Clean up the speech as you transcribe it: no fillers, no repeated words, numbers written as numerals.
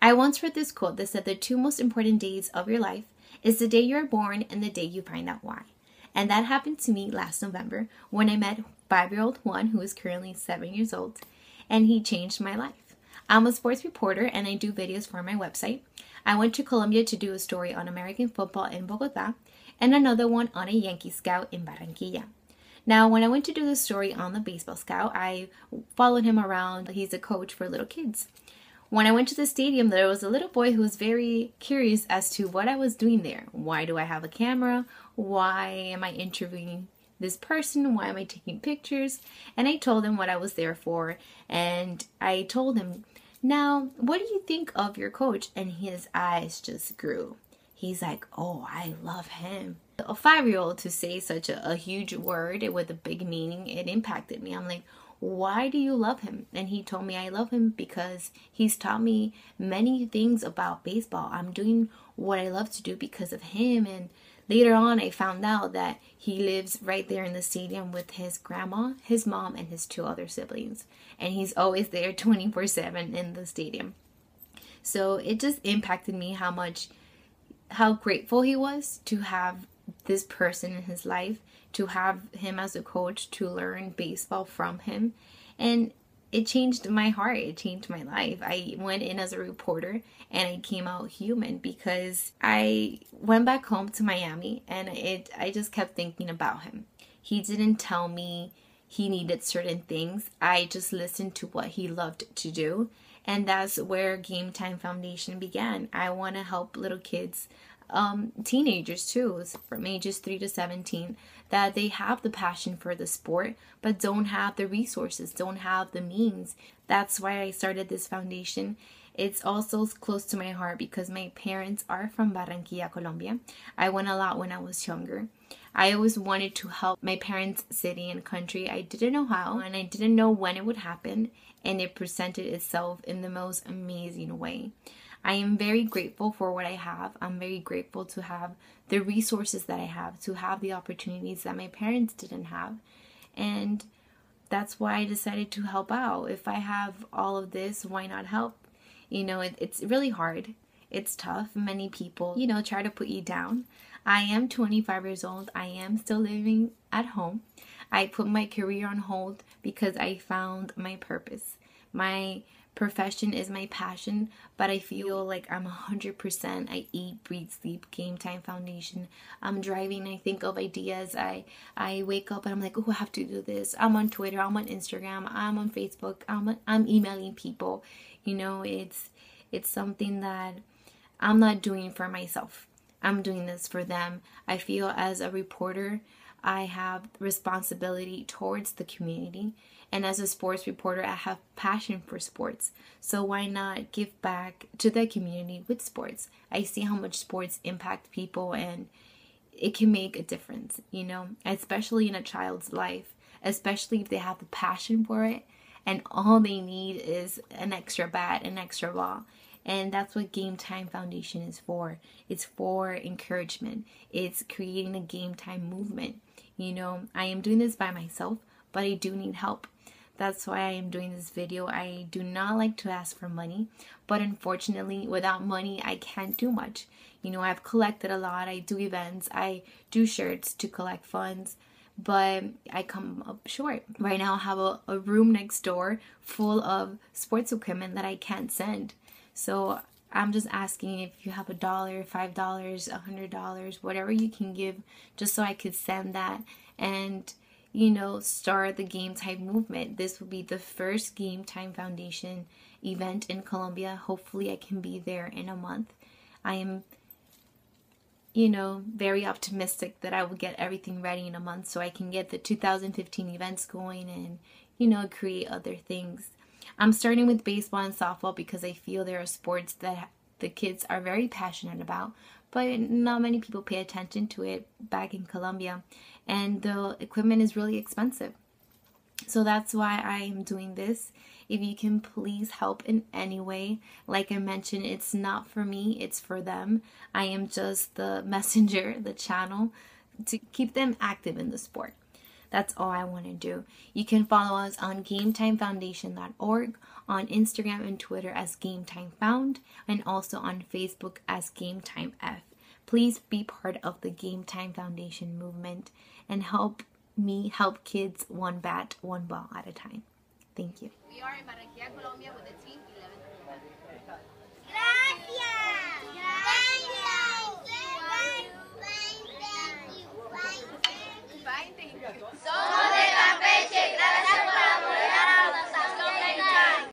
I once read this quote that said the two most important days of your life is the day you're born and the day you find out why. And that happened to me last November when I met 5-year-old Juan, who is currently 7 years old, and he changed my life. I'm a sports reporter and I do videos for my website. I went to Colombia to do a story on American football in Bogota and another one on a Yankee scout in Barranquilla. Now, when I went to do the story on the baseball scout, I followed him around. He's a coach for little kids. When I went to the stadium, there was a little boy who was very curious as to what I was doing there. Why do I have a camera? Why am I interviewing this person? Why am I taking pictures? And I told him what I was there for. And I told him, now, what do you think of your coach? And his eyes just grew. He's like, oh, I love him. A 5-year-old to say such a huge word with a big meaning, it impacted me. I'm like, why do you love him? And he told me I love him because he's taught me many things about baseball. I'm doing what I love to do because of him. And later on, I found out that he lives right there in the stadium with his grandma, his mom, and his 2 other siblings. And he's always there 24/7 in the stadium. So it just impacted me how grateful he was to have this person in his life, to have him as a coach, to learn baseball from him. And it changed my heart. It changed my life. I went in as a reporter and I came out human because I went back home to Miami and I just kept thinking about him. He didn't tell me he needed certain things. I just listened to what he loved to do. And that's where Game Time Foundation began. I want to help little kids, teenagers too, from ages 3 to 17, that they have the passion for the sport but don't have the resources, don't have the means. That's why I started this foundation. It's also close to my heart because my parents are from Barranquilla, Colombia. I went a lot when I was younger. I always wanted to help my parents' city and country. I didn't know how and I didn't know when it would happen, and it presented itself in the most amazing way. I am very grateful for what I have. I'm very grateful to have the resources that I have, to have the opportunities that my parents didn't have. And that's why I decided to help out. If I have all of this, why not help? You know, it's really hard. It's tough. Many people, try to put you down. I am 25 years old. I am still living at home. I put my career on hold because I found my purpose. My profession is my passion, but I feel like I'm 100%. I eat, breathe, sleep Game Time Foundation. I'm driving, I think of ideas. I wake up and I'm like, oh, I have to do this. I'm on Twitter, I'm on Instagram, I'm on Facebook, I'm emailing people. It's something that I'm not doing for myself. I'm doing this for them. I feel as a reporter, I have responsibility towards the community. And as a sports reporter, I have passion for sports. So why not give back to the community with sports? I see how much sports impact people and it can make a difference, especially in a child's life, especially if they have the passion for it and all they need is an extra bat, an extra ball. And that's what Game Time Foundation is for. It's for encouragement. It's creating a game time movement. I am doing this by myself, but I do need help. That's why I am doing this video. I do not like to ask for money, but unfortunately, without money, I can't do much. I've collected a lot. I do events. I do shirts to collect funds, but I come up short. Right now, I have a room next door full of sports equipment that I can't send. So I'm just asking if you have $1, $5, $100, whatever you can give, just so I could send that and, start the Game Time movement. This will be the first Game Time Foundation event in Colombia. Hopefully I can be there in a month. I am, very optimistic that I will get everything ready in a month so I can get the 2015 events going and, create other things. I'm starting with baseball and softball because I feel there are sports that the kids are very passionate about, but not many people pay attention to it back in Colombia, and the equipment is really expensive. So that's why I am doing this. If you can please help in any way, like I mentioned, it's not for me, it's for them. I am just the messenger, the channel, to keep them active in the sport. That's all I want to do. You can follow us on GameTimeFoundation.org, on Instagram and Twitter as GameTimeFound, and also on Facebook as GameTimeF. Please be part of the Game Time Foundation movement and help me help kids one bat, one ball at a time. Thank you. We are in Barranquilla, Colombia with the team.